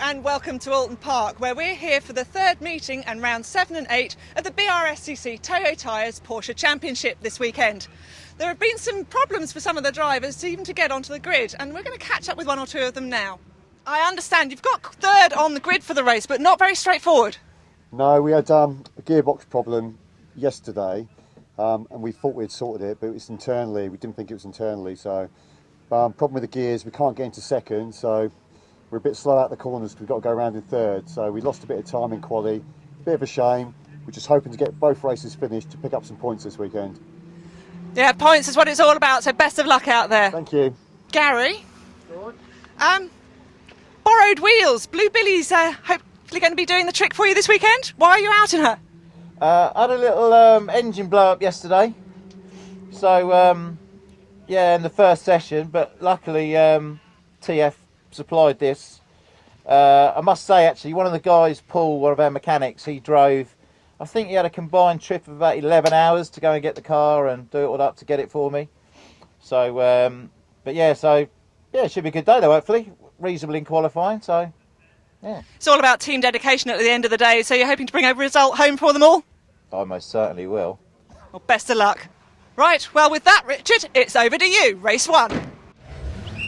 And welcome to Oulton Park, where we're here for the third meeting and rounds 7 and 8 of the BRSCC Toyo Tyres Porsche Championship this weekend. There have been some problems for some of the drivers even to get onto the grid, and we're going to catch up with one or two of them now. I understand you've got third on the grid for the race, but not very straightforward. No, we had a gearbox problem yesterday, and we thought we'd sorted it, but it's internally. We didn't think it was internally, so problem with the gears, we can't get into second, so we're a bit slow out the corners because we've got to go around in third, so we lost a bit of time in quali. Bit of a shame. We're just hoping to get both races finished to pick up some points this weekend. Yeah, points is what it's all about, so best of luck out there. Thank you. Gary, borrowed wheels. Blue Billy's hopefully going to be doing the trick for you this weekend. Why are you out in her? I had a little engine blow up yesterday, so yeah, in the first session, but luckily TF supplied this. I must say, actually, one of the guys, Paul, one of our mechanics, he drove, I think he had a combined trip of about 11 hours to go and get the car and do it all up to get it for me. So but yeah, it should be a good day though, hopefully. Reasonable in qualifying, so yeah. It's all about team dedication at the end of the day, so you're hoping to bring a result home for them all? I most certainly will. Well, best of luck. Right, well with that, Richard, it's over to you. Race 1.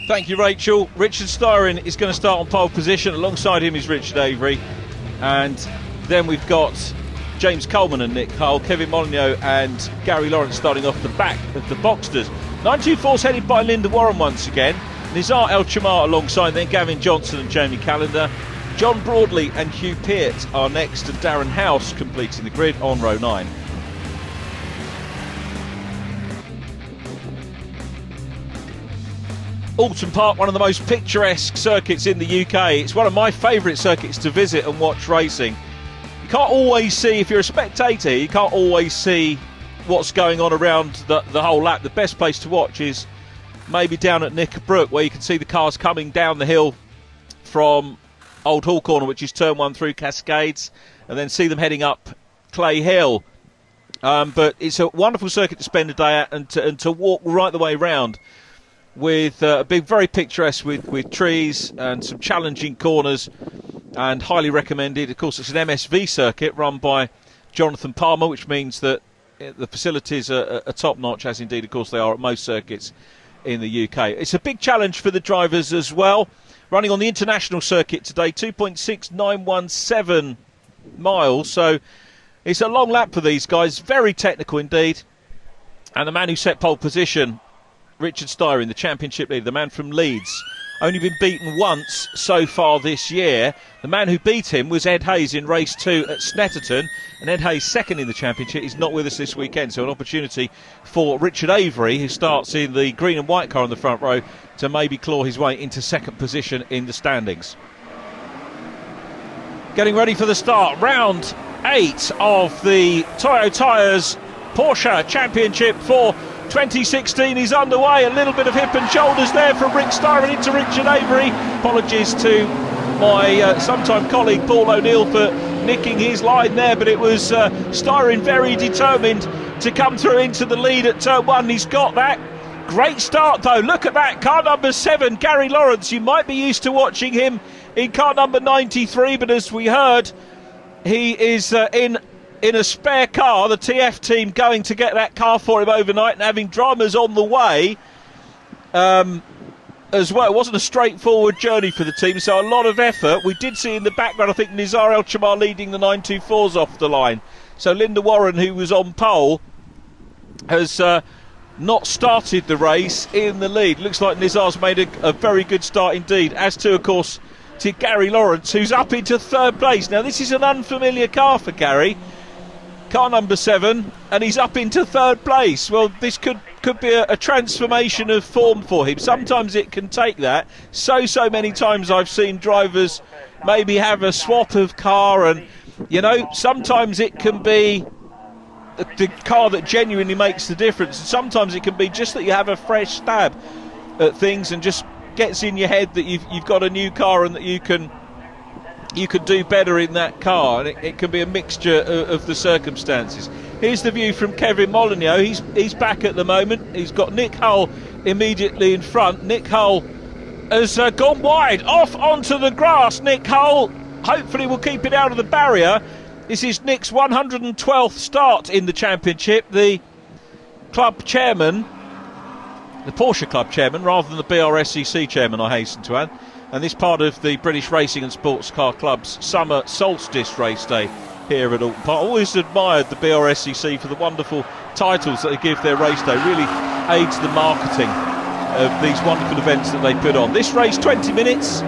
Thank you, Rachel. Richard Styron is going to start on pole position. Alongside him is Richard Avery. And then we've got James Coleman and Nick Cole, Kevin Molyneux and Gary Lawrence starting off the back of the Boxsters. 924's headed by Linda Warren once again. Nizar El Chamar alongside, then Gavin Johnson and Jamie Callender. John Broadley and Hugh Peart are next, and Darren House completing the grid on row 9. Oulton Park, one of the most picturesque circuits in the UK. It's one of my favourite circuits to visit and watch racing. You can't always see, if you're a spectator, you can't always see what's going on around the whole lap. The best place to watch is maybe down at Knickerbrook, where you can see the cars coming down the hill from Old Hall Corner, which is turn 1 through Cascades, and then see them heading up Clay Hill. But it's a wonderful circuit to spend a day at and to walk right the way round, with being very picturesque with trees and some challenging corners, and highly recommended. Of course, it's an MSV circuit run by Jonathan Palmer, which means that the facilities are top-notch, as indeed, of course, they are at most circuits in the UK. It's a big challenge for the drivers as well. Running on the international circuit today, 2.6917 miles, so it's a long lap for these guys, very technical indeed. And the man who set pole position, Richard Styron, the championship leader, the man from Leeds, only been beaten once so far this year. The man who beat him was Ed Hayes in race 2 at Snetterton, and Ed Hayes, second in the championship, is not with us this weekend, so an opportunity for Richard Avery, who starts in the green and white car on the front row, to maybe claw his way into second position in the standings. Getting ready for the start, round 8 of the Toyo Tyres Porsche Championship for 2016 is underway. A little bit of hip and shoulders there from Rick Styron into Richard Avery. Apologies to my sometime colleague Paul O'Neill for nicking his line there, but it was Styron very determined to come through into the lead at turn 1. He's got that. Great start though, look at that, car number 7, Gary Lawrence. You might be used to watching him in car number 93, but as we heard, he is in a spare car, the TF team going to get that car for him overnight and having dramas on the way as well. It wasn't a straightforward journey for the team, so a lot of effort. We did see in the background, I think, Nizar El Chamar leading the 924s off the line. So Linda Warren, who was on pole, has not started the race in the lead. Looks like Nizar's made a very good start indeed, as to, of course, to Gary Lawrence, who's up into third place. Now, this is an unfamiliar car for Gary. Car number 7, and he's up into third place. Well, this could be a transformation of form for him. Sometimes it can take that. So many times I've seen drivers maybe have a swap of car, and you know, sometimes it can be the car that genuinely makes the difference. And sometimes it can be just that you have a fresh stab at things and just gets in your head that you've got a new car and that you can do better in that car, and it can be a mixture of the circumstances. Here's the view from Kevin Molyneux. He's back at the moment. He's got Nick Hull immediately in front. Nick Hull has gone wide, off onto the grass. Nick Hull hopefully will keep it out of the barrier. This is Nick's 112th start in the championship. The club chairman, the Porsche club chairman, rather than the BRSCC chairman, I hasten to add. And this part of the British Racing and Sports Car Club's summer solstice race day here at Oulton Park. Always admired the BRSCC for the wonderful titles that they give their race day. Really aids the marketing of these wonderful events that they put on. This race, 20 minutes.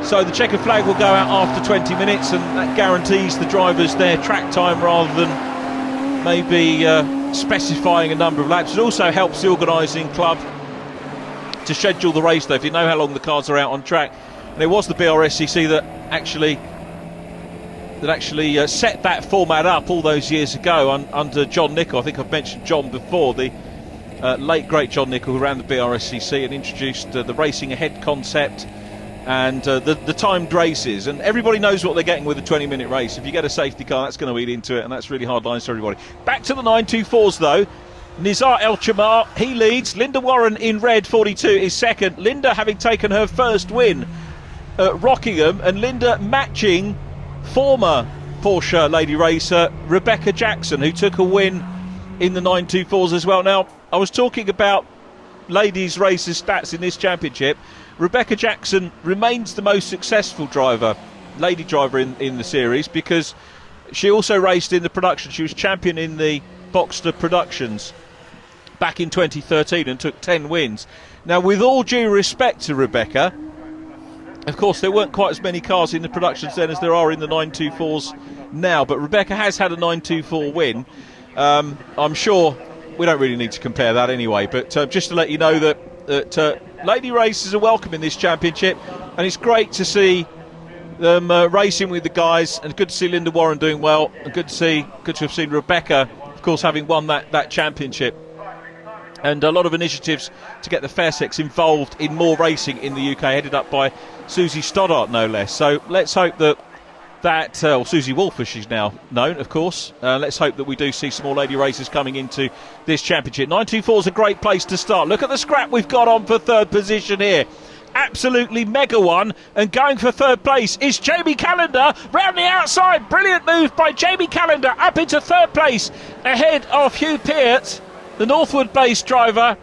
So the checkered flag will go out after 20 minutes, and that guarantees the drivers their track time rather than maybe specifying a number of laps. It also helps the organising club to schedule the race day if you know how long the cars are out on track. And it was the BRSCC that actually set that format up all those years ago under John Nicol. I think I've mentioned John before, the late great John Nicol, who ran the BRSCC and introduced the racing ahead concept and the timed races. And everybody knows what they're getting with a 20-minute race. If you get a safety car, that's going to eat into it, and that's really hard lines for everybody. Back to the 924s though. Nizar El Chamar, he leads. Linda Warren in red, 42, is second. Linda having taken her first win at Rockingham, and Linda matching former Porsche lady racer Rebecca Jackson, who took a win in the 924s as well. Now, I was talking about ladies racers stats in this championship. Rebecca Jackson remains the most successful lady driver in the series, because she also raced in the production. She was champion in the Boxster Productions back in 2013 and took 10 wins. Now, with all due respect to Rebecca, of course there weren't quite as many cars in the Productions then as there are in the 924s now, but Rebecca has had a 924 win. I'm sure we don't really need to compare that anyway, but just to let you know that lady races are welcome in this championship, and it's great to see them racing with the guys, and good to see Linda Warren doing well, and good to have seen Rebecca, of course, having won that championship. And a lot of initiatives to get the fair sex involved in more racing in the UK, headed up by Susie Stoddart, no less. So let's hope that or Susie Wolf, as she's now known, of course. Let's hope that we do see some more lady racers coming into this championship. 924 is a great place to start. Look at the scrap we've got on for third position here. Absolutely mega one, and going for third place is Jamie Callender round the outside. Brilliant move by Jamie Callender up into third place ahead of Hugh Peart, the Northwood based driver,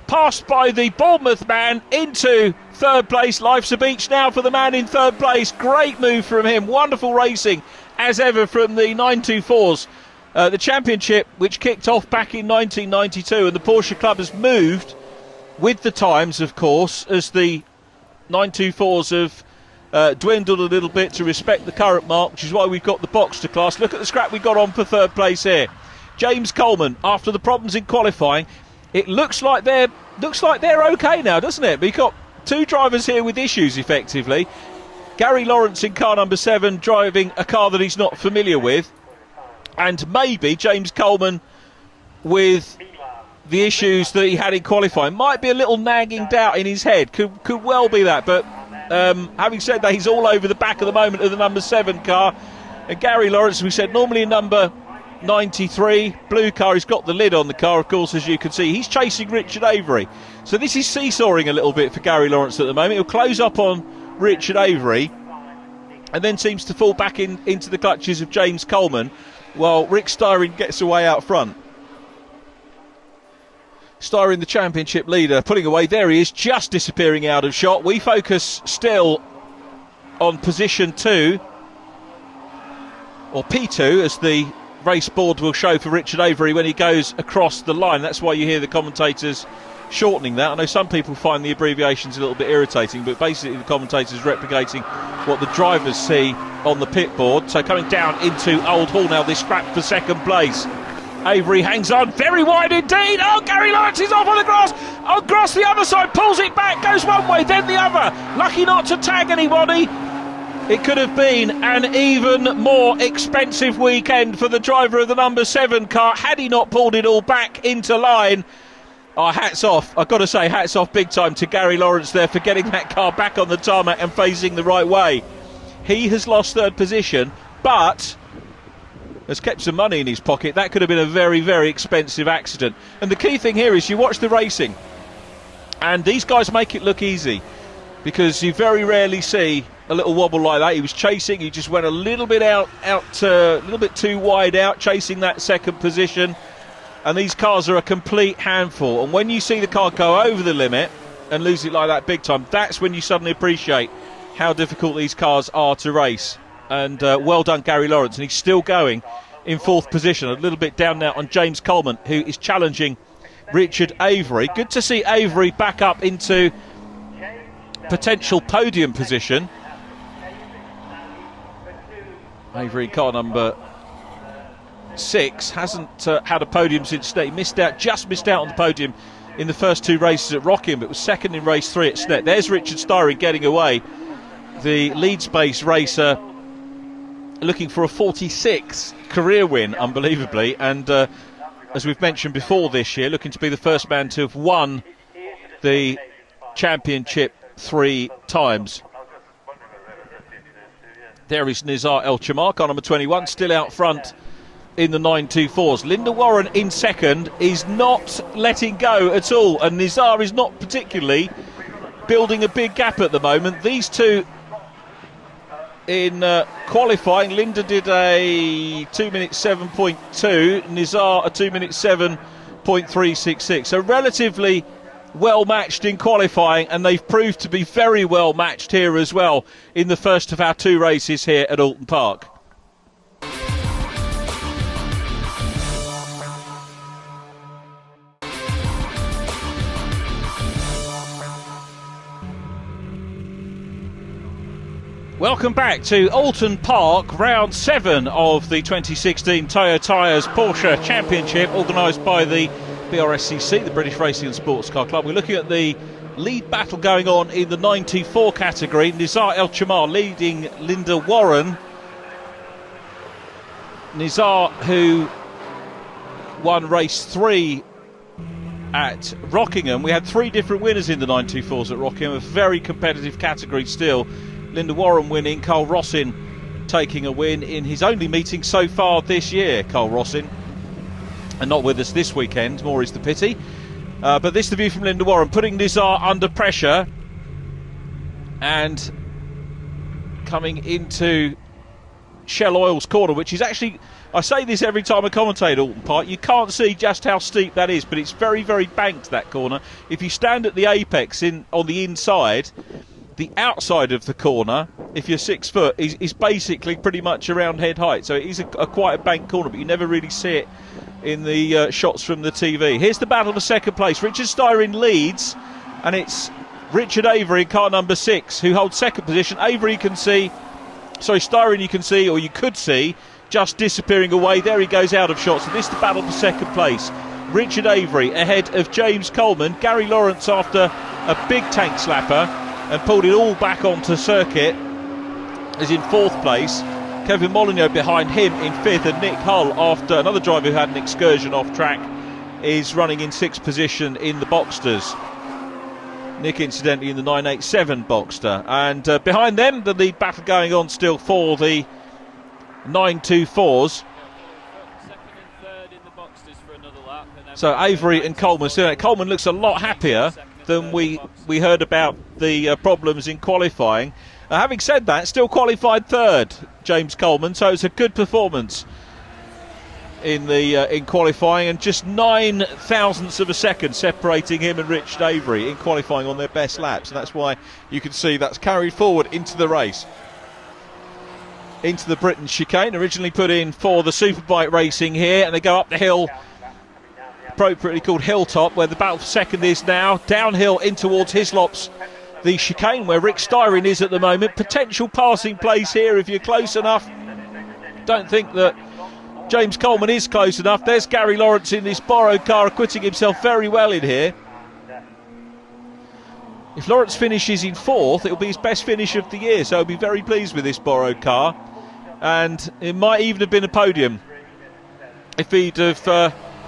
passed by the Bournemouth man into third place. Life's a beach now for the man in third place. Great move from him. Wonderful racing as ever from the 924s. The championship, which kicked off back in 1992, and the Porsche Club has moved with the times, of course, as the 924s have dwindled a little bit to respect the current mark, which is why we've got the Boxster class. Look at the scrap we got on for third place here. James Coleman, after the problems in qualifying, it looks like they're okay now, doesn't it? We've got two drivers here with issues, effectively. Gary Lawrence in car number 7, driving a car that he's not familiar with, and maybe James Coleman with the issues that he had in qualifying. Might be a little nagging doubt in his head. Could well be that. But having said that, he's all over the back at the moment of the number 7 car. And Gary Lawrence, we said, normally in number 93, blue car. He's got the lid on the car, of course, as you can see. He's chasing Richard Avery. So this is seesawing a little bit for Gary Lawrence at the moment. He'll close up on Richard Avery and then seems to fall back into the clutches of James Coleman, while Rick Styron gets away out front. Styron, the championship leader, pulling away. There he is, just disappearing out of shot. We focus still on position 2, or P2, as the race board will show for Richard Avery when he goes across the line. That's why you hear the commentators shortening that. I know some people find the abbreviations a little bit irritating, but basically the commentators replicating what the drivers see on the pit board. So coming down into Old Hall now, this scrap for second place. Avery hangs on very wide indeed. Oh, Gary Lawrence is off on the grass. Across the other side, pulls it back, goes one way, then the other. Lucky not to tag anybody. It could have been an even more expensive weekend for the driver of the number 7 car had he not pulled it all back into line. Oh, hats off. I've got to say, hats off big time to Gary Lawrence there for getting that car back on the tarmac and facing the right way. He has lost third position, but has kept some money in his pocket. That could have been a very, very expensive accident. And the key thing here is you watch the racing, and these guys make it look easy, because you very rarely see a little wobble like that. He was chasing, he just went a little bit a little bit too wide out, chasing that second position. And these cars are a complete handful. And when you see the car go over the limit and lose it like that big time, that's when you suddenly appreciate how difficult these cars are to race. And well done, Gary Lawrence. And he's still going in fourth position, a little bit down now on James Coleman, who is challenging Richard Avery. Good to see Avery back up into potential podium position. Avery in car number 6 hasn't had a podium since today. He just missed out on the podium in the first 2 races at Rockingham, but was second in race 3 at Snett. There's Richard Styring getting away, the Leeds-based racer, looking for a 46th career win, unbelievably, and as we've mentioned before this year, looking to be the first man to have won the championship 3 times. There is Nizar El Chamar, car number 21, still out front in the 924s. Linda Warren in second is not letting go at all, and Nizar is not particularly building a big gap at the moment. These two in qualifying, Linda did a 2 minutes 7.2, Nizar a 2 minutes 7.366. So relatively well matched in qualifying, and they've proved to be very well matched here as well in the first of our 2 races here at Oulton Park. Welcome back to Oulton Park, round 7 of the 2016 Toyo Tyres Porsche Championship, organised by the BRSCC, the British Racing and Sports Car Club. We're looking at the lead battle going on in the 94 category. Nizar El Chamar leading Linda Warren. Nizar, who won race 3 at Rockingham. We had 3 different winners in the 924s at Rockingham, a very competitive category still. Linda Warren winning, Carl Rossin taking a win in his only meeting so far this year, Carl Rossin. And not with us this weekend, more is the pity. But this is the view from Linda Warren, putting Nizar under pressure and coming into Shell Oil's corner, which is actually, I say this every time I commentate at Oulton Park, you can't see just how steep that is, but it's very, very banked, that corner. If you stand at the apex on the inside, the outside of the corner, if you're 6 foot, is basically pretty much around head height. So it is quite a banked corner, but you never really see it in the shots from the TV. Here's the battle for second place. Richard Styring leads, and it's Richard Avery in car number 6 who holds second position. Avery you can see, sorry, Styring you can see, or you could see, just disappearing away. There he goes out of shot. So this is the battle for second place. Richard Avery ahead of James Coleman. Gary Lawrence after a big tank slapper and pulled it all back onto circuit is in 4th place. Kevin Molyneux behind him in 5th, and Nick Hull, after another driver who had an excursion off track, is running in 6th position in the Boxsters. Nick incidentally in the 987 Boxster, and behind them the lead battle going on still for the 924s. So Avery and Coleman still. Coleman looks a lot happier than we heard about the problems in qualifying. Having said that, still qualified 3rd, James Coleman, so it's a good performance in qualifying, and just 9 thousandths of a second separating him and Richard Avery in qualifying on their best laps, and that's why you can see that's carried forward into the race. Into the Britain chicane, originally put in for the Superbike racing here, and they go up the hill, appropriately called Hilltop, where the battle for second is now. Downhill in towards Hislop's the chicane, where Rick Styring is at the moment. Potential passing place here if you're close enough. Don't think that James Coleman is close enough. There's Gary Lawrence in this borrowed car, acquitting himself very well in here. If Lawrence finishes in 4th, it'll be his best finish of the year, so he'll be very pleased with this borrowed car. And it might even have been a podium if he'd have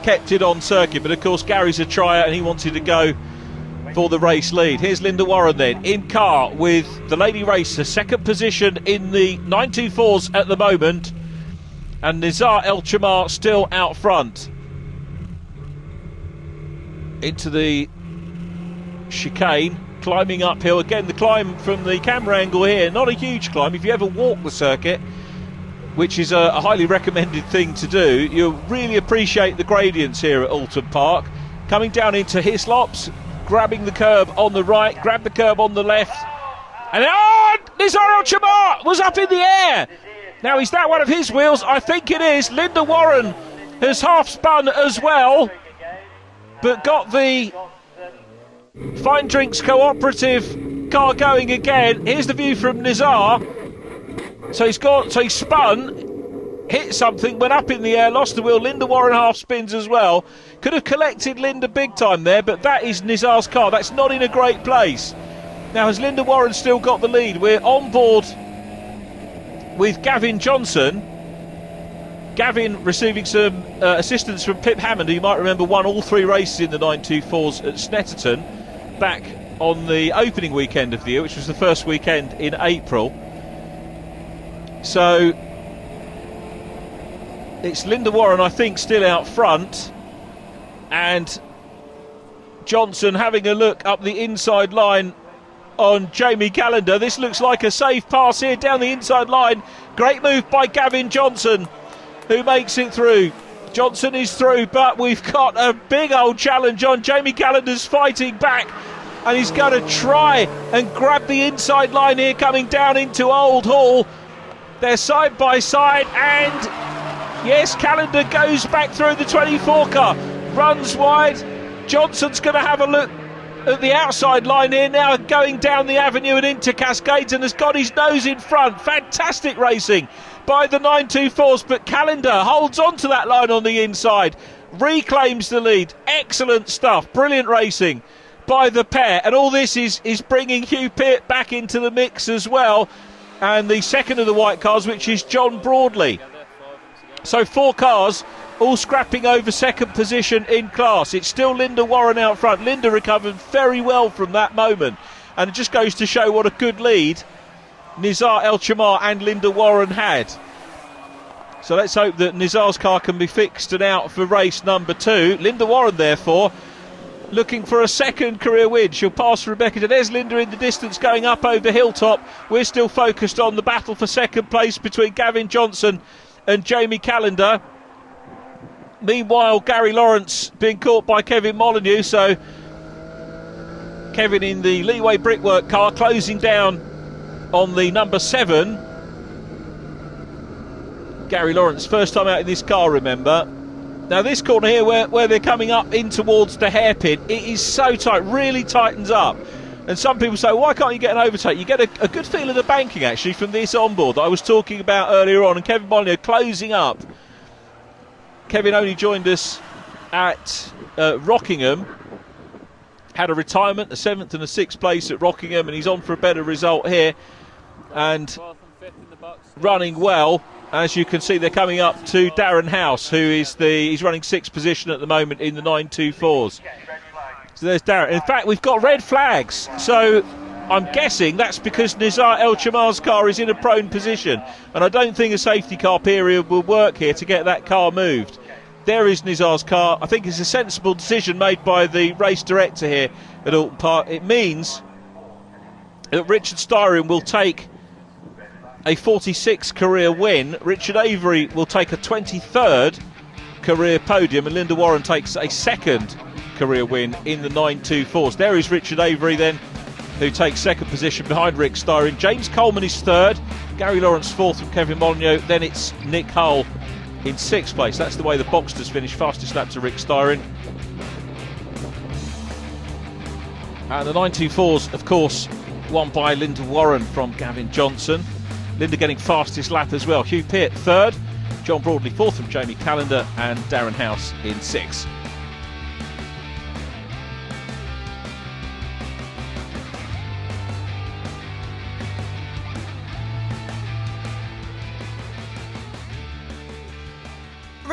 kept it on circuit. But of course, Gary's a tryer and he wanted to go for the race lead. Here's Linda Warren then in car with the lady racer, second position in the 924s at the moment, and Nizar El Chamar still out front. Into the chicane, climbing uphill again. The climb from the camera angle here, not a huge climb. If you ever walk the circuit, which is a highly recommended thing to do, you'll really appreciate the gradients here at Oulton Park. Coming down into Hislops, grabbing the curb on the right, grab the curb on the left, and Nizar El Chamar was up in the air. Now, is that one of his wheels? I think it is. Linda Warren has half spun as well, but got the Fine Drinks Cooperative car going again. Here's the view from Nizar. So he spun, hit something, went up in the air, lost the wheel. Linda Warren half spins as well. Could have collected Linda big time there, but that is Nizar's car. That's not in a great place. Now, has Linda Warren still got the lead? We're on board with Gavin Johnson. Gavin receiving some assistance from Pip Hammond, who you might remember won all 3 races in the 924s at Snetterton back on the opening weekend of the year, which was the first weekend in April. So it's Linda Warren, I think, still out front, and Johnson having a look up the inside line on Jamie Callender. This looks like a safe pass here down the inside line. Great move by Gavin Johnson, who makes it through. Johnson is through, but we've got a big old challenge on. Jamie Callender's fighting back, and he's going to try and grab the inside line here coming down into Old Hall. They're side by side, and yes, Callender goes back through the 24 car, runs wide. Johnson's going to have a look at the outside line here now, going down the avenue and into Cascades, and has got his nose in front. Fantastic racing by the 924s, but Callender holds on to that line on the inside, reclaims the lead. Excellent stuff, brilliant racing by the pair, and all this is bringing Hugh Peart back into the mix as well, and the second of the white cars, which is John Broadley. So 4 cars all scrapping over second position in class. It's still Linda Warren out front. Linda recovered very well from that moment, and it just goes to show what a good lead Nizar El Chamar and Linda Warren had. So let's hope that Nizar's car can be fixed and out for race number 2. Linda Warren, therefore, looking for a second career win. She'll pass Rebecca. There's Linda in the distance going up over Hilltop. We're still focused on the battle for second place between Gavin Johnson and Jamie Callender. Meanwhile, Gary Lawrence being caught by Kevin Molyneux. So Kevin in the Leeway Brickwork car closing down on the number 7. Gary Lawrence, first time out in this car, remember. Now this corner here where they're coming up in towards the hairpin, it is so tight, really tightens up. And some people say, why can't you get an overtake? You get a good feel of the banking actually from this onboard that I was talking about earlier on, and Kevin Molyneux closing up. Kevin only joined us at Rockingham, had a retirement, a 7th and a 6th place at Rockingham, and he's on for a better result here, and running well. As you can see, they're coming up to Darren House, who is he's running 6th position at the moment in the 924s. So there's Darren. In fact, we've got red flags, so I'm guessing that's because Nizar El Chamar's car is in a prone position, and I don't think a safety car period will work here to get that car moved. There is Nizar's car. I think it's a sensible decision made by the race director here at Oulton Park. It means that Richard Styrian will take a 46th career win. Richard Avery will take a 23rd career podium, and Linda Warren takes a 2nd career win in the 924s. There is Richard Avery then, who takes 2nd position behind Rick Styrian. James Coleman is 3rd, Gary Lawrence 4th with Kevin Molyneux, then it's Nick Hull in 6th place. That's the way the Boxsters finished, fastest lap to Rick Styrian. And the 924s, of course, won by Linda Warren from Gavin Johnson. Linda getting fastest lap as well. Hugh Peart 3rd, John Broadley 4th from Jamie Callender, and Darren House in 6th.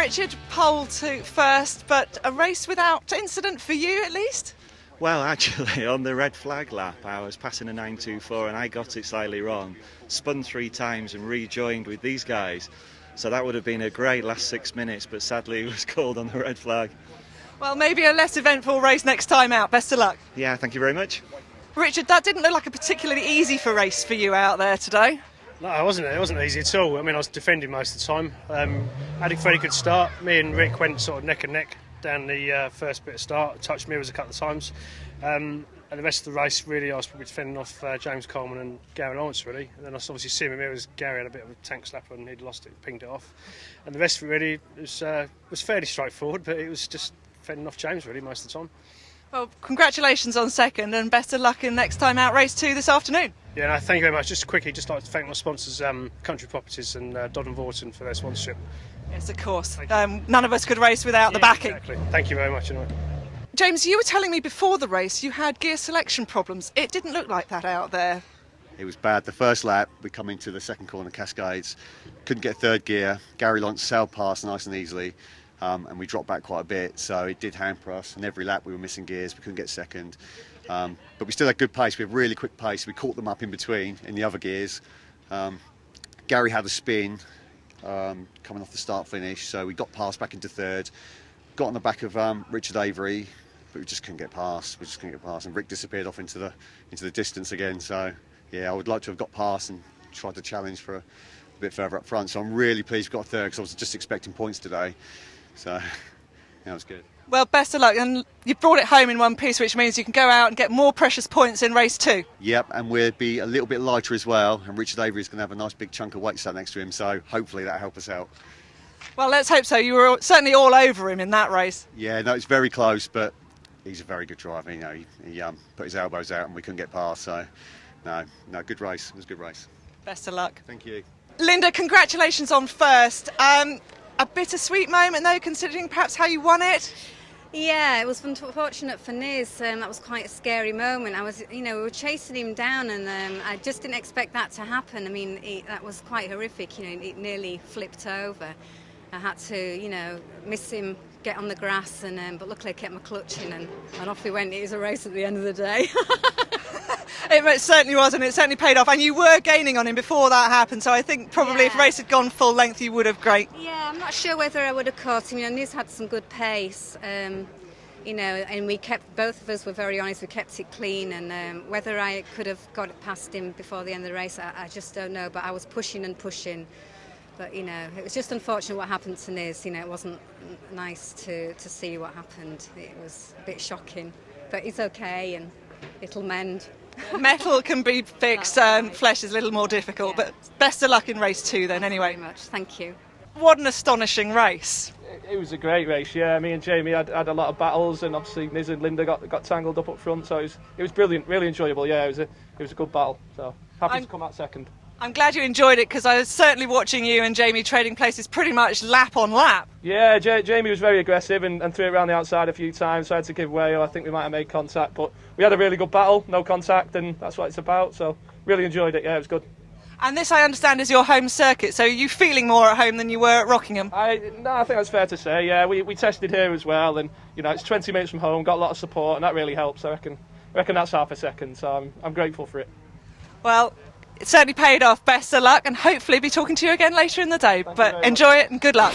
Richard, pole to first, but a race without incident for you at least? Well, actually, on the red flag lap, I was passing a 924 and I got it slightly wrong, spun 3 times and rejoined with these guys. So that would have been a great last 6 minutes, but sadly it was called on the red flag. Well, maybe a less eventful race next time out. Best of luck. Yeah, thank you very much. Richard, that didn't look like a particularly easy race for you out there today. No, it wasn't easy at all. I mean, I was defending most of the time. Had a very good start. Me and Rick went sort of neck and neck down the first bit of start. Touched mirrors a couple of times. And the rest of the race, really, I was probably defending off James Coleman and Gary Lawrence, really. And then I obviously see my mirrors. Gary had a bit of a tank slapper and he'd lost it, pinged it off. And the rest of it really was fairly straightforward, but it was just fending off James, really, most of the time. Well, congratulations on second and best of luck in next time out race 2 this afternoon. Yeah, no, thank you very much. Just quickly, just like to thank my sponsors, Country Properties and Dodd and Vorton for their sponsorship. Yes, of course. None of us could race without the backing. Exactly. Thank you very much. Anyway. James, you were telling me before the race you had gear selection problems. It didn't look like that out there. It was bad. The first lap, we come into the second corner, Cascades, couldn't get third gear. Gary Lawrence sailed past nice and easily, and we dropped back quite a bit, so it did hamper us. And every lap we were missing gears, we couldn't get second. But we still had good pace. We had really quick pace. We caught them up in between in the other gears. Gary had a spin coming off the start finish, so we got past back into third. Got on the back of Richard Avery, but we just couldn't get past. And Rick disappeared off into the distance again. So yeah, I would like to have got past and tried to challenge for a bit further up front. So I'm really pleased we got third because I was just expecting points today. So that was good. Well, best of luck, and you brought it home in one piece, which means you can go out and get more precious points in race 2. Yep, and we'll be a little bit lighter as well, and Richard Avery's going to have a nice big chunk of weight sat next to him, so hopefully that'll help us out. Well, let's hope so. You were certainly all over him in that race. Yeah, no, it's very close, but he's a very good driver. You know, he put his elbows out and we couldn't get past, so no, good race. It was a good race. Best of luck. Thank you. Linda, congratulations on first. A bittersweet moment, though, considering perhaps how you won it. Yeah, it was unfortunate for Niz. That was quite a scary moment. We were chasing him down, and I just didn't expect that to happen. I mean, that was quite horrific. It nearly flipped over. I had to, miss him, get on the grass, but luckily I kept my clutch in, and off he went. It was a race at the end of the day. It certainly was, and it certainly paid off. And you were gaining on him before that happened, so I think probably if the race had gone full length, you would have great. Yeah, I'm not sure whether I would have caught him. Niz had some good pace, and we kept, both of us were very honest, we kept it clean, and whether I could have got it past him before the end of the race, I just don't know, but I was pushing and pushing. But, it was just unfortunate what happened to Niz. It wasn't nice to see what happened. It was a bit shocking, but he's okay and it'll mend. Metal can be fixed, flesh is a little more difficult, but best of luck in race 2 then anyway. Thank you very much, thank you. What an astonishing race. It was a great race, yeah. Me and Jamie had a lot of battles, and obviously Niz and Linda got tangled up front, so it was brilliant, really enjoyable. Yeah, it was a good battle, so happy to come out second. I'm glad you enjoyed it, because I was certainly watching you and Jamie trading places pretty much lap on lap. Yeah, Jamie was very aggressive and threw it around the outside a few times, so I had to give way, or I think we might have made contact, but we had a really good battle, no contact, and that's what it's about, so really enjoyed it, yeah, it was good. And this, I understand, is your home circuit, so are you feeling more at home than you were at Rockingham? I think that's fair to say, yeah. We tested here as well, and it's 20 minutes from home, got a lot of support, and that really helps. I reckon that's half a second, so I'm grateful for it. Well, it certainly paid off. Best of luck, and hopefully be talking to you again later in the day. But enjoy it and good luck.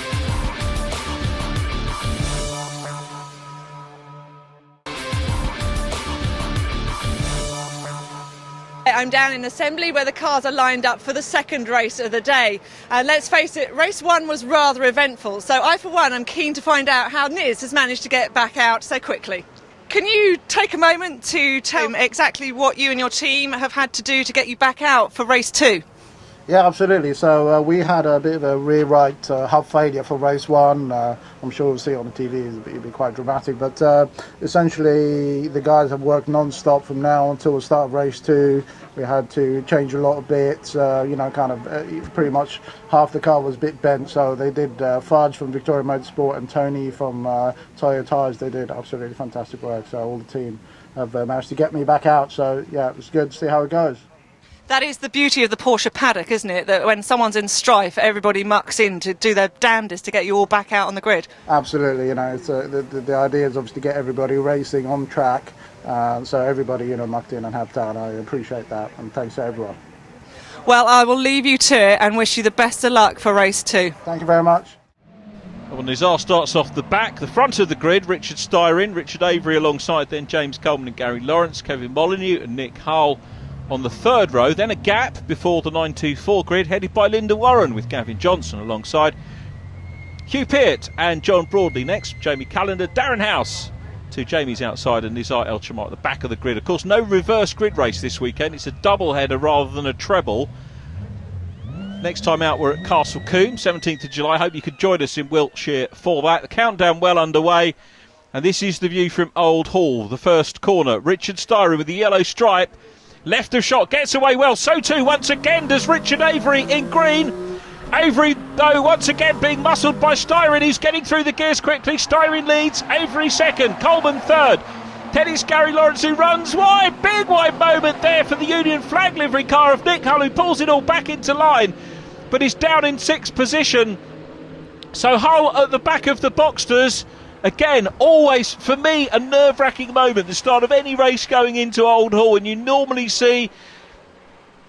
I'm down in assembly where the cars are lined up for the second race of the day. And let's face it, race 1 was rather eventful. So I, for one, am keen to find out how Niz has managed to get back out so quickly. Can you take a moment to tell me exactly what you and your team have had to do to get you back out for race 2? Yeah, absolutely. So we had a bit of a rear right hub failure for race 1. I'm sure we'll see it on the TV, it'll be quite dramatic. But essentially, the guys have worked non-stop from now until the start of race 2. We had to change a lot of bits, pretty much half the car was a bit bent. So they did, Fudge from Victoria Motorsport and Tony from Toyo Tyres, they did absolutely fantastic work. So all the team have managed to get me back out. So yeah, it was good to see how it goes. That is the beauty of the Porsche paddock, isn't it? That when someone's in strife, everybody mucks in to do their damnedest to get you all back out on the grid. Absolutely, it's, the idea is obviously to get everybody racing on track, so everybody mucked in and helped out. I appreciate that, and thanks to everyone. Well, I will leave you to it and wish you the best of luck for race 2. Thank you very much. Well, Nizar starts off the front of the grid. Richard Styrin, Richard Avery alongside then James Coleman and Gary Lawrence, Kevin Molyneux and Nick Hull on the third row. Then a gap before the 924 grid headed by Linda Warren with Gavin Johnson alongside Hugh Peart and John Broadley next. Jamie Callender, Darren House to Jamie's outside and Nizar El-Chamar at the back of the grid. Of course, no reverse grid race this weekend. It's a double header rather than a treble. Next time out we're at Castle Combe, 17th of July. Hope you could join us in Wiltshire for that. The countdown well underway, and this is the view from Old Hall. The first corner, Richard Styrin with the yellow stripe. Left of shot, gets away well. So too once again does Richard Avery in green. Avery, though, once again being muscled by Styrin. He's getting through the gears quickly. Styrin leads, Avery second, Coleman third. Then it's Gary Lawrence who runs wide. Big wide moment there for the Union flag livery car of Nick Hull, who pulls it all back into line, but is down in sixth position. So Hull at the back of the Boxsters. Again, always, for me, a nerve-wracking moment, the start of any race going into Old Hall, and you normally see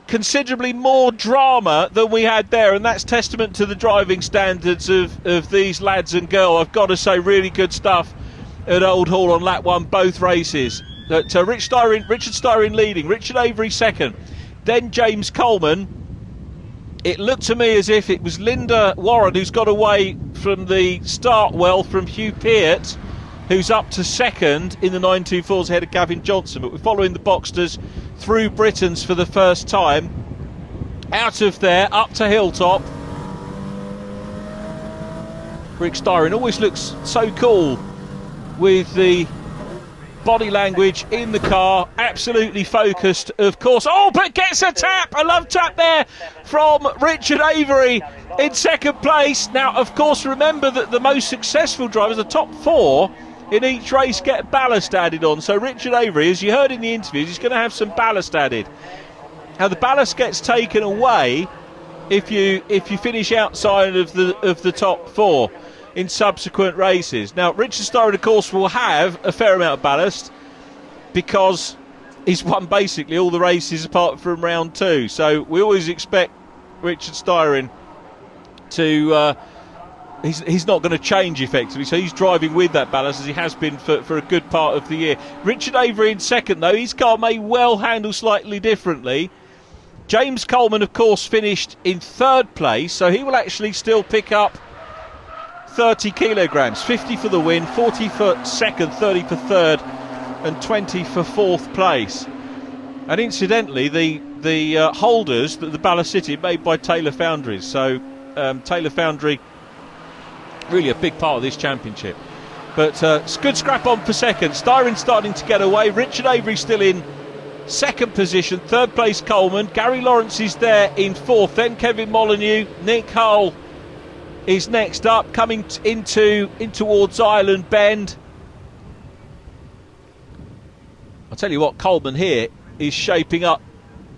considerably more drama than we had there, and that's testament to the driving standards of these lads and girls. I've got to say, really good stuff at Old Hall on lap one, both races. Richard Styrin leading, Richard Avery second, then James Coleman. It looked to me as if it was Linda Warren who's got away from the start well from Hugh Peart, who's up to second in the 924s ahead of Gavin Johnson. But we're following the Boxsters through Britons for the first time. Out of there, up to Hilltop. Rick Styrin always looks so cool with the body language in the car, absolutely focused, of course. Oh, but gets a tap, a love tap there from Richard Avery in second place. Now, of course, remember that the most successful drivers, the top four in each race, get ballast added on. So Richard Avery, as you heard in the interviews, he's going to have some ballast added. Now, the ballast gets taken away if you finish outside of the top four in subsequent races. Now, Richard Styrin, of course, will have a fair amount of ballast because he's won basically all the races apart from round two. So we always expect Richard Styrin to he's not going to change effectively, so he's driving with that ballast as he has been for a good part of the year. Richard Avery in second, though. His car may well handle slightly differently. James Coleman, of course, finished in third place, so he will actually still pick up 30 kilograms, 50 for the win, 40 for second, 30 for third, and 20 for fourth place. And incidentally, the holders, the ballast city, made by Taylor Foundries. So Taylor Foundry, really a big part of this championship. But it's good scrap on for second. Styrin starting to get away. Richard Avery still in second position. Third place Coleman. Gary Lawrence is there in fourth. Then Kevin Molyneux. Nick Hull is next up, coming in towards Island Bend. I'll tell you what, Coleman here is shaping up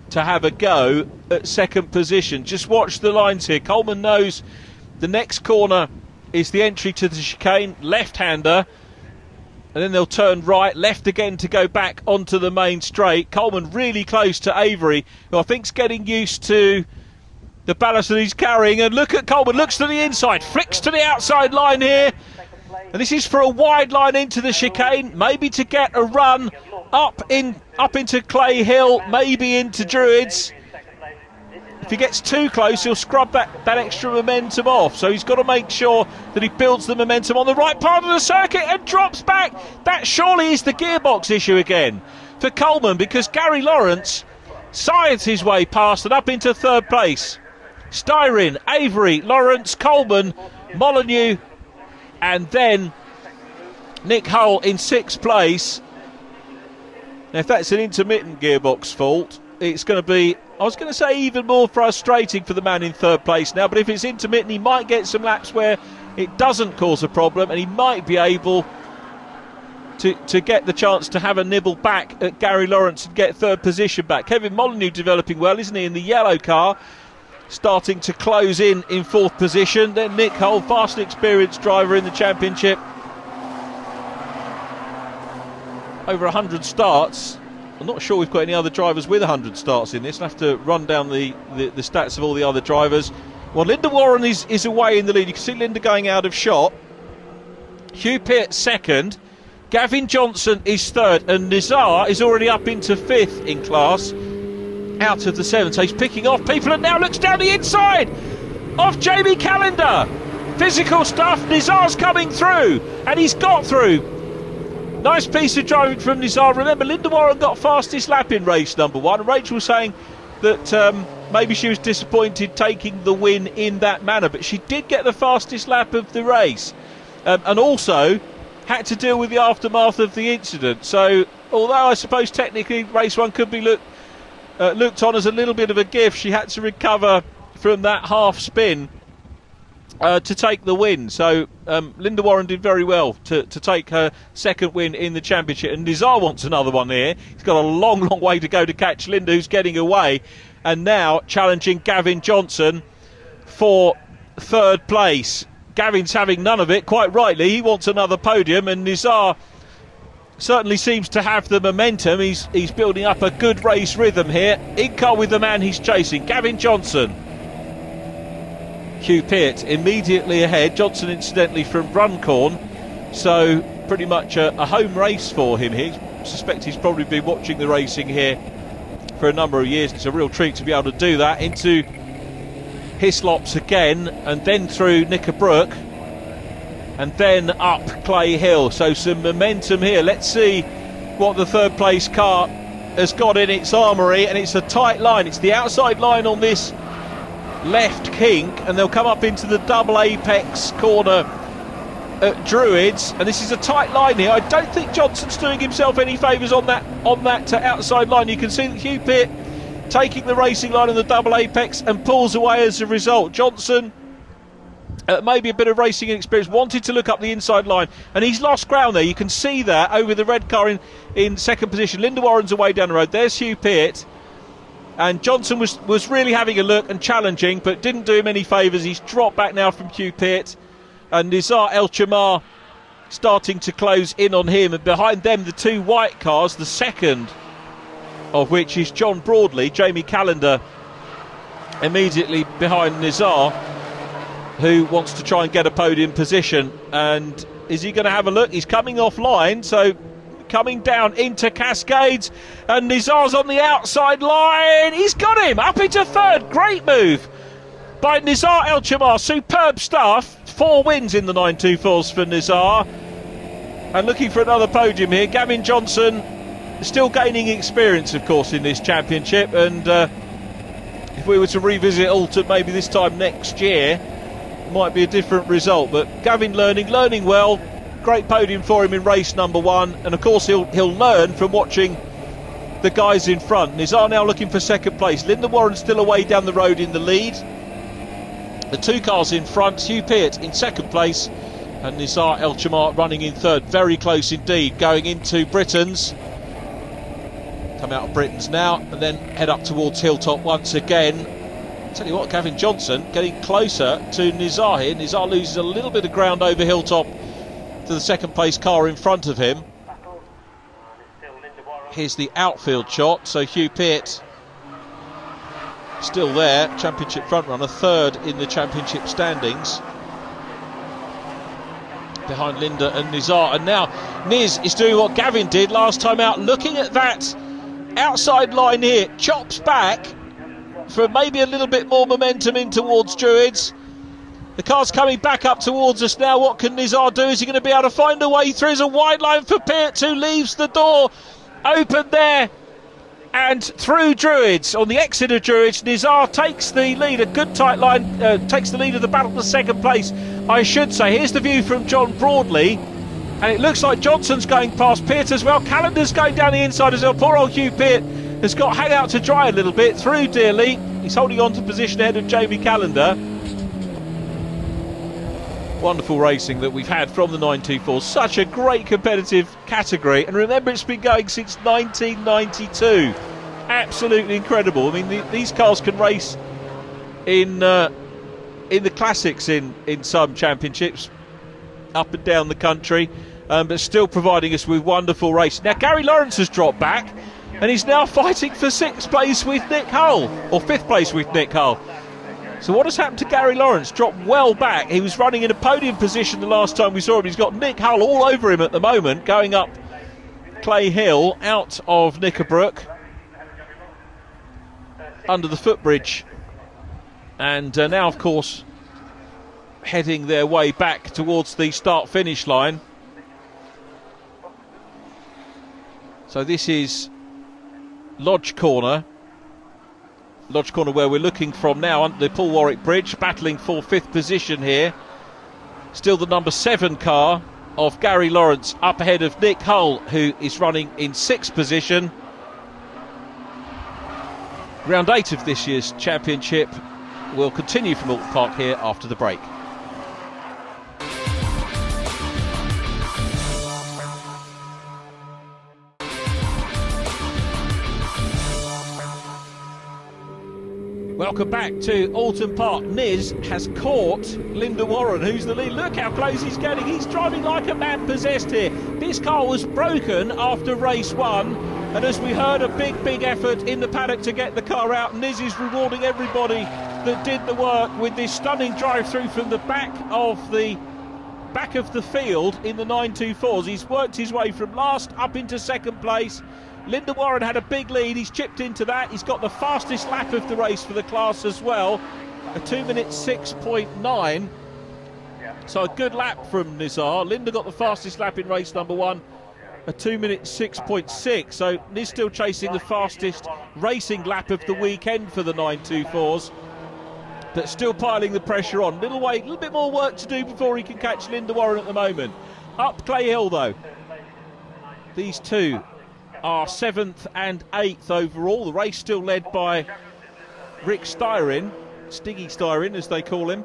to have a go at second position. Just watch the lines here. Coleman knows the next corner is the entry to the chicane, left-hander, and then they'll turn right, left again to go back onto the main straight. Coleman really close to Avery, who I think's getting used to the ballast that he's carrying. And look at Coleman, looks to the inside, flicks to the outside line here, and this is for a wide line into the chicane, maybe to get a run up into Clay Hill, maybe into Druids. If he gets too close, he'll scrub that extra momentum off. So he's got to make sure that he builds the momentum on the right part of the circuit and drops back. That surely is the gearbox issue again for Coleman, because Gary Lawrence scythes his way past and up into third place. Styrin, Avery, Lawrence, Coleman, Molyneux, and then Nick Hull in sixth place. Now, if that's an intermittent gearbox fault, it's going to be, I was going to say, even more frustrating for the man in third place now. But if it's intermittent, he might get some laps where it doesn't cause a problem, and he might be able to get the chance to have a nibble back at Gary Lawrence and get third position back. Kevin Molyneux developing well, isn't he, in the yellow car, starting to close in fourth position. Then Nick Hull, vastly experienced driver in the championship, over 100 starts. I'm not sure we've got any other drivers with 100 starts in this. I'll have to run down the stats of all the other drivers. Well, Linda Warren is away in the lead. You can see Linda going out of shot. Hugh Peart second. Gavin Johnson is third. And Nizar is already up into fifth in class, out of the seven. So he's picking off people, and now looks down the inside of Jamie Callender. Physical stuff. Nizar's coming through, and he's got through. Nice piece of driving from Nizar. Remember, Linda Warren got fastest lap in race number one. Rachel was saying that maybe she was disappointed taking the win in that manner, but she did get the fastest lap of the race, and also had to deal with the aftermath of the incident. So, although I suppose technically race one could be looked on as a little bit of a gift, she had to recover from that half spin to take the win. So Linda Warren did very well to take her second win in the championship, and Nizar wants another one here. He's got a long way to go to catch Linda, who's getting away, and now challenging Gavin Johnson for third place. Gavin's having none of it, quite rightly. He wants another podium, and Nizar certainly seems to have the momentum. He's building up a good race rhythm here, in car with the man he's chasing, Gavin Johnson. Hugh Peart immediately ahead. Johnson incidentally from Runcorn, so pretty much a home race for him here. I suspect he's probably been watching the racing here for a number of years. It's a real treat to be able to do that. Into Hislops again, and then through Knickerbrook, and then up Clay Hill. So some momentum here. Let's see what the third place car has got in its armoury, and it's a tight line. It's the outside line on this left kink, and they'll come up into the double apex corner at Druids, and this is a tight line here. I don't think Johnson's doing himself any favours on that outside line. You can see that Hugh Peart taking the racing line on the double apex and pulls away as a result. Johnson, maybe a bit of racing experience, wanted to look up the inside line, and he's lost ground there. You can see that over the red car in second position. Linda Warren's away down the road. There's Hugh Peart. And Johnson was really having a look and challenging, but didn't do him any favours. He's dropped back now from Hugh Peart, and Nizar El Chamar starting to close in on him. And behind them, the two white cars, the second of which is John Broadley. Jamie Callender immediately behind Nizar, who wants to try and get a podium position. And is he going to have a look? He's coming offline, so coming down into Cascades, and Nizar's on the outside line. He's got him up into third. Great move by Nizar El Chamar. Superb stuff. 4 wins in the 924s for Nizar, and looking for another podium here. Gavin Johnson still gaining experience, of course, in this championship, and if we were to revisit Oulton maybe this time next year, it might be a different result. But Gavin learning well. Great podium for him in race number one, and of course he'll learn from watching the guys in front. Nizar now looking for second place. Linda Warren still away down the road in the lead. The two cars in front, Hugh Peart in second place, and Nizar El Chamar running in third. Very close indeed, going into Britain's. Come out of Britain's now, and then head up towards Hilltop once again. Tell you what, Gavin Johnson getting closer to Nizar here. Nizar loses a little bit of ground over Hilltop to the second place car in front of him. Here's the outfield shot. So Hugh Peart still there, championship front runner, third in the championship standings, behind Linda and Nizar. And now Niz is doing what Gavin did last time out, looking at that outside line here, chops back for maybe a little bit more momentum in towards Druids. The car's coming back up towards us now. What can Nizar do? Is he going to be able to find a way through? There's a wide line for Peart, who leaves the door open there and through Druids. On the exit of Druids, Nizar takes the lead. A good tight line, takes the lead of the battle for second place, I should say. Here's the view from John Broadley, and it looks like Johnson's going past Peart as well. Callender's going down the inside as well. Poor old Hugh Peart has got hang out to dry a little bit through Dearly. He's holding on to position ahead of Jamie Callender. Wonderful racing that we've had from the 924. Such a great competitive category, and remember, it's been going since 1992. Absolutely incredible. I mean, these cars can race in the classics in some championships up and down the country, but still providing us with wonderful racing. Now Gary Lawrence has dropped back, and he's now fighting for 6th place with Nick Hull, or 5th place with Nick Hull. So what has happened to Gary Lawrence? Dropped well back. He was running in a podium position the last time we saw him. He's got Nick Hull all over him at the moment, going up Clay Hill out of Knickerbrook under the footbridge, and now of course heading their way back towards the start-finish line. So this is Lodge Corner where we're looking from now, under the Paul Warwick Bridge, battling for 5th position here. Still the number 7 car of Gary Lawrence up ahead of Nick Hull, who is running in 6th position. Round 8 of this year's championship will continue from Oulton Park here after the break. Welcome back to Oulton Park. Niz has caught Linda Warren, who's the lead. Look how close he's getting. He's driving like a man possessed here. This car was broken after race 1, and as we heard, a big effort in the paddock to get the car out. Niz is rewarding everybody that did the work with this stunning drive through from the back of the field in the 924s. He's worked his way from last up into 2nd place. Linda Warren had a big lead. He's chipped into that. He's got the fastest lap of the race for the class as well, a 2:06.9. So a good lap from Nizar. Linda got the fastest lap in race number 1, a 2:06.6. So Niz still chasing the fastest racing lap of the weekend for the 924s, but still piling the pressure on. Little bit more work to do before he can catch Linda Warren at the moment. Up Clay Hill though. These two are 7th and 8th overall. The race still led by Rick Styrin, Stiggy Styrin as they call him,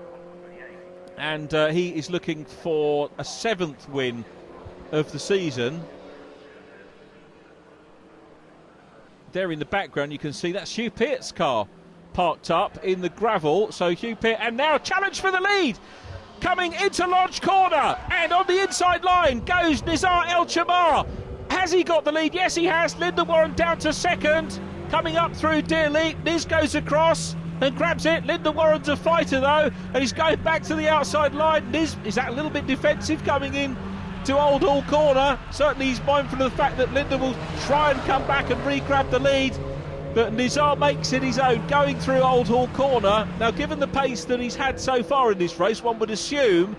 and he is looking for a 7th win of the season. There in the background you can see that's Hugh Peart's car parked up in the gravel. So Hugh Peart, and now a challenge for the lead coming into Lodge Corner, and on the inside line goes Nizar El Chamar. Has he got the lead? Yes, he has. Linda Warren down to 2nd. Coming up through Deerleap. Niz goes across and grabs it. Linda Warren's a fighter, though, and he's going back to the outside line. Niz is that a little bit defensive coming in to Old Hall Corner. Certainly he's mindful of the fact that Linda will try and come back and re-grab the lead. But Nizar makes it his own, going through Old Hall Corner. Now, given the pace that he's had so far in this race, one would assume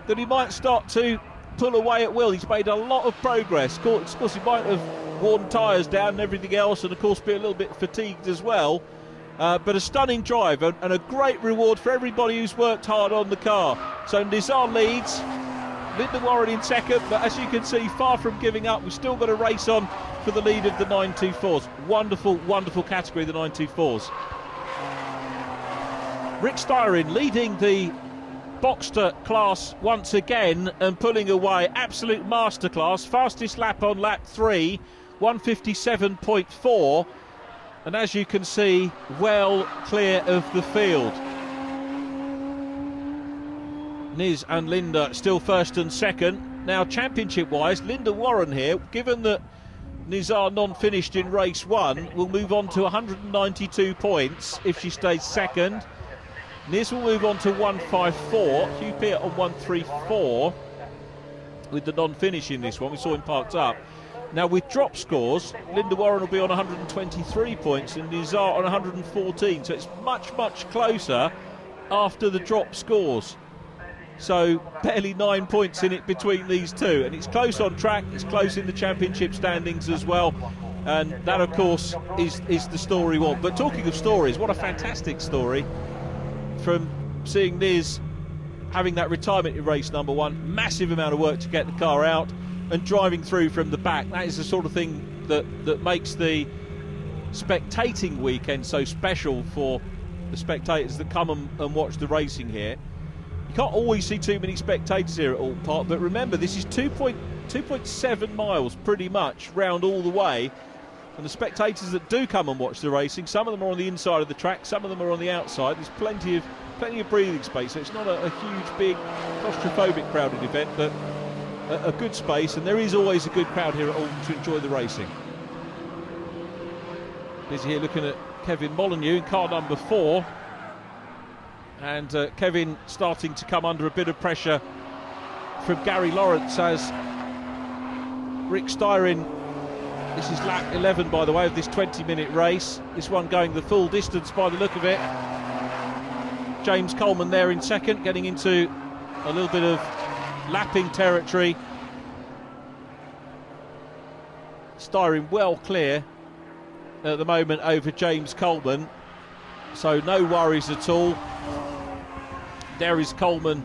that he might start to pull away at will. He's made a lot of progress. Of course, he might have worn tyres down and everything else, and of course be a little bit fatigued as well. But a stunning drive and a great reward for everybody who's worked hard on the car. So Nizar leads, Linda Warren in 2nd, but as you can see, far from giving up. We've still got a race on for the lead of the 924s. Wonderful category, the 924s. Rick Styrin leading the Boxster class once again and pulling away. Absolute masterclass. Fastest lap on lap 3, 1:57.4, and as you can see, well clear of the field. Niz and Linda still 1st and 2nd. Now championship wise, Linda Warren here, given that Nizar non-finished in race 1, will move on to 192 points if she stays 2nd. Niz will move on to 154. Hugh Peart on 134 with the non-finish in this one. We saw him parked up. Now with drop scores, Linda Warren will be on 123 points and Nizar on 114. So it's much closer after the drop scores. So barely 9 points in it between these two. And it's close on track. It's close in the championship standings as well. And that, of course, is the story we want. But talking of stories, what a fantastic story from seeing Niz having that retirement in race number 1. Massive amount of work to get the car out and driving through from the back. That is the sort of thing that makes the spectating weekend so special for the spectators that come and watch the racing here. You can't always see too many spectators here at Oulton Park, but remember, this is 2.7 miles pretty much round all the way. And the spectators that do come and watch the racing, some of them are on the inside of the track, some of them are on the outside. There's plenty of breathing space, so it's not a huge, big, claustrophobic crowded event, but a good space, and there is always a good crowd here at Oulton to enjoy the racing. Busy here looking at Kevin Molyneux in car number 4, and Kevin starting to come under a bit of pressure from Gary Lawrence as Rick Styrin, this is lap 11 by the way of this 20-minute race, this one going the full distance by the look of it. James Coleman there in second, getting into a little bit of lapping territory. Styrin well clear at the moment over James Coleman, so no worries at all. There is Coleman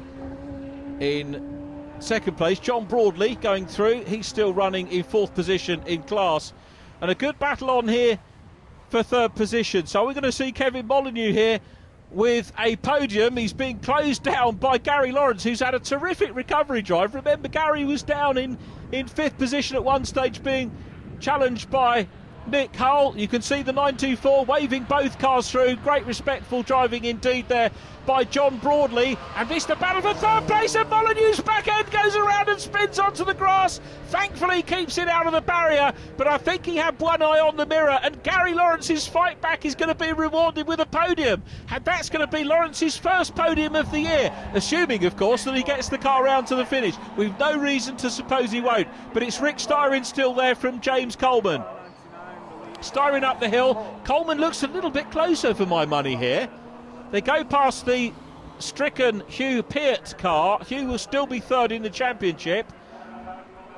in second place. John Broadley going through, he's still running in 4th position in class, and a good battle on here for 3rd position. So we're going to see Kevin Molyneux here with a podium. He's being closed down by Gary Lawrence, who's had a terrific recovery drive. Remember, Gary was down in 5th position at one stage, being challenged by Nick Hull. You can see the 924 waving both cars through. Great respectful driving indeed there by John Broadley, and this the battle for 3rd place, and Molyneux's back end goes around and spins onto the grass. Thankfully keeps it out of the barrier, but I think he had one eye on the mirror, and Gary Lawrence's fight back is going to be rewarded with a podium, and that's going to be Lawrence's first podium of the year, assuming of course that he gets the car round to the finish. We've no reason to suppose he won't, but it's Rick Styrin still there from James Coleman. Styrin up the hill. Coleman looks a little bit closer for my money here. They go past the stricken Hugh Peart car. Hugh will still be 3rd in the championship.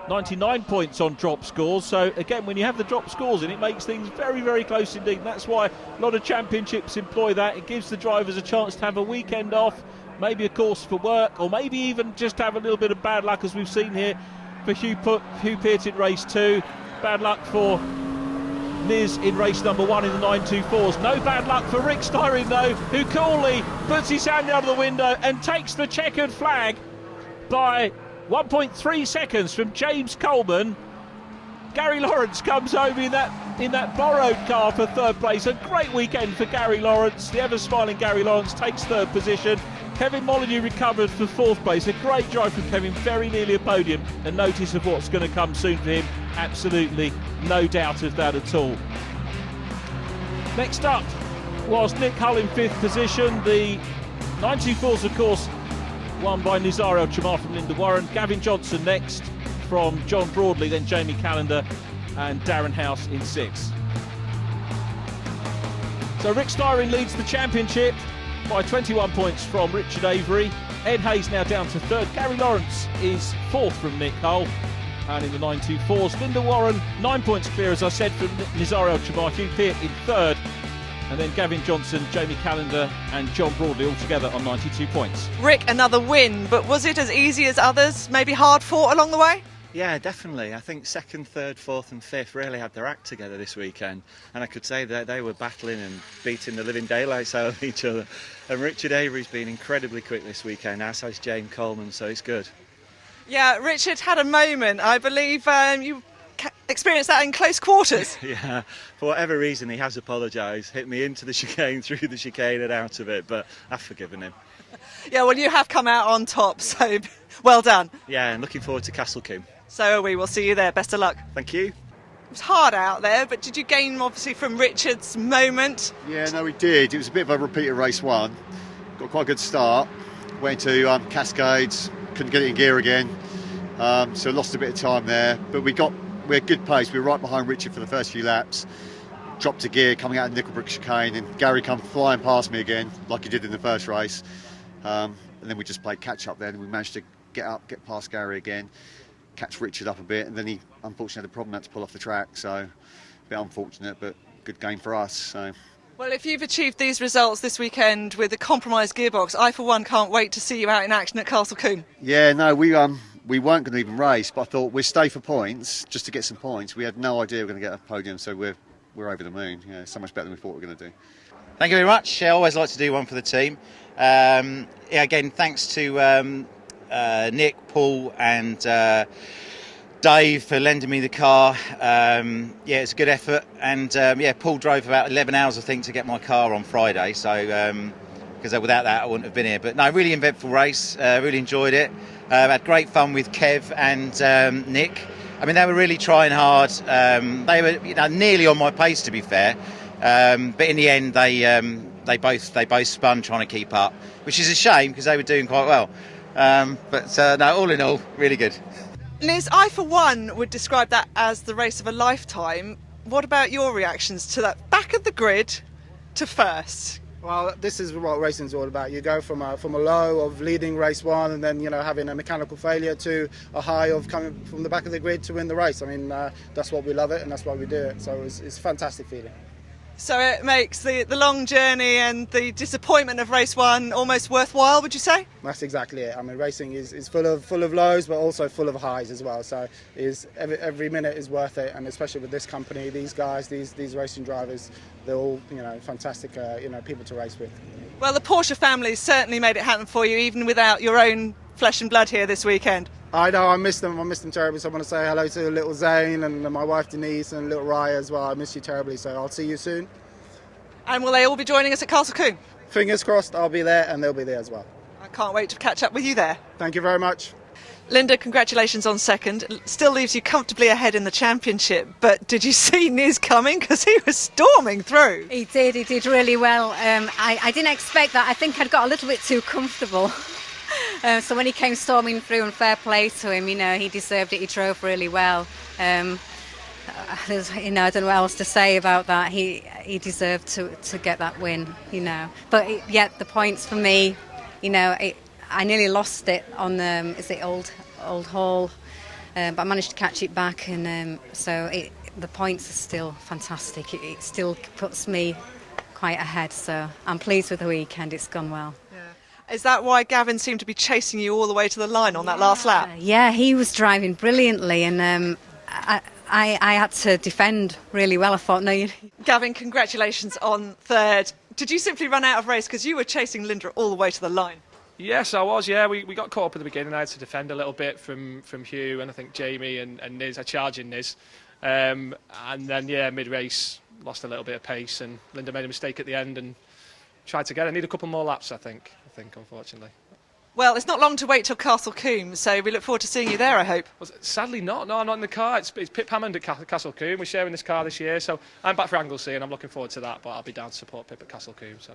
99 points on drop scores. So again, when you have the drop scores in, it makes things very, very close indeed. And that's why a lot of championships employ that. It gives the drivers a chance to have a weekend off, maybe a course for work, or maybe even just have a little bit of bad luck, as we've seen here for Hugh Peart in race 2. Bad luck for Niz in race number 1 in the 924s. No bad luck for Rick Styrin though, who coolly puts his hand out of the window and takes the checkered flag by 1.3 seconds from James Coleman. Gary Lawrence comes home in that borrowed car for 3rd place. A great weekend for Gary Lawrence. The ever smiling Gary Lawrence takes 3rd position. Kevin Molyneux recovered for 4th place. A great drive from Kevin, very nearly a podium, and notice of what's going to come soon for him. Absolutely no doubt of that at all. Next up was Nick Hull in 5th position. The 924s, of course, won by Nizar El Chamar from Linda Warren. Gavin Johnson next from John Broadley, then Jamie Callender and Darren House in 6th. So Rick Styrin leads the championship by 21 points from Richard Avery. Ed Hayes now down to 3rd. Gary Lawrence is 4th from Nick Hull. And in the 924s, Linda Warren 9 points clear, as I said, from Nizar El Chamar. Hugh Peart in 3rd. And then Gavin Johnson, Jamie Callender and John Broadley all together on 92 points. Rick, another win, but was it as easy as others? Maybe hard fought along the way? Yeah, definitely. I think 2nd, 3rd, 4th and 5th really had their act together this weekend, and I could say that they were battling and beating the living daylights out of each other. And Richard Avery's been incredibly quick this weekend, as has James Coleman, so it's good. Yeah, Richard had a moment. I believe you experienced that in close quarters. Yeah, for whatever reason he has apologised, hit me into the chicane, through the chicane and out of it, but I've forgiven him. Yeah, well, you have come out on top, so well done. Yeah, and looking forward to Castlecombe. So we will see you there. Best of luck. Thank you. It was hard out there, but did you gain obviously from Richard's moment? Yeah, no, we did. It was a bit of a repeat of race 1. Got quite a good start. Went to Cascades, couldn't get it in gear again, so lost a bit of time there. But we had good pace. We were right behind Richard for the first few laps. Dropped a gear coming out of Nickelbrook chicane, and Gary come flying past me again, like he did in the first race. And then we just played catch up then, and we managed to get past Gary again, catch Richard up a bit, and then he unfortunately had a problem, had to pull off the track, so a bit unfortunate, but good game for us. So. Well, if you've achieved these results this weekend with a compromised gearbox, I for one can't wait to see you out in action at Castlecombe. Yeah, no, we weren't going to even race, but I thought we'd stay for points, just to get some points. We had no idea we were going to get a podium, so we're over the moon. Yeah, so much better than we thought we were going to do. Thank you very much. I always like to do one for the team. Again, thanks to Nick, Paul and Dave for lending me the car. It's a good effort. And Paul drove about 11 hours, I think, to get my car on Friday. So because without that, I wouldn't have been here. But no, really eventful race. Really enjoyed it. Had great fun with Kev and Nick. I mean, they were really trying hard. They were nearly on my pace, to be fair. But in the end, they both spun trying to keep up, which is a shame because they were doing quite well. No, all in all, really good. Liz, I for one would describe that as the race of a lifetime. What about your reactions to that back of the grid to first? Well, this is what racing is all about. You go from a low of leading race one, and then having a mechanical failure, to a high of coming from the back of the grid to win the race. I mean, that's what we love it, and that's why we do it. So it's a fantastic feeling. So it makes the long journey and the disappointment of race one almost worthwhile, would you say? That's exactly it. I mean, racing is full of lows, but also full of highs as well. So every minute is worth it, and especially with this company, these guys, these racing drivers, they're all fantastic people to race with. Well, the Porsche family certainly made it happen for you, even without your own flesh and blood here this weekend. I know, I miss them terribly, so I want to say hello to little Zane and my wife Denise and little Raya as well. I miss you terribly, so I'll see you soon. And will they all be joining us at Castle Combe? Fingers crossed, I'll be there and they'll be there as well. I can't wait to catch up with you there. Thank you very much. Linda, congratulations on second. It still leaves you comfortably ahead in the championship, but did you see Niz coming? Because he was storming through. He did really well. I didn't expect that. I think I'd got a little bit too comfortable. So when he came storming through, and fair play to him, he deserved it. He drove really well. I don't know what else to say about that. He deserved to get that win, But the points for me, I nearly lost it on Old Hall, but I managed to catch it back, and the points are still fantastic. It still puts me quite ahead, so I'm pleased with the weekend. It's gone well. Is that why Gavin seemed to be chasing you all the way to the line on that last lap? Yeah, he was driving brilliantly, and I had to defend really well. I thought, Gavin, congratulations on third. Did you simply run out of race because you were chasing Linda all the way to the line? Yes, I was. Yeah, we got caught up at the beginning. I had to defend a little bit from Hugh, and I think Jamie and Niz. I charged in Niz, and then mid-race lost a little bit of pace, and Linda made a mistake at the end and tried to get it. I need a couple more laps, I think, unfortunately. Well, it's not long to wait till Castle Combe, so we look forward to seeing you there, I hope. Well, sadly not. No, I'm not in the car. It's Pip Hammond at Castle Combe. We're sharing this car this year, so I'm back for Anglesey, and I'm looking forward to that, but I'll be down to support Pip at Castle Combe. So.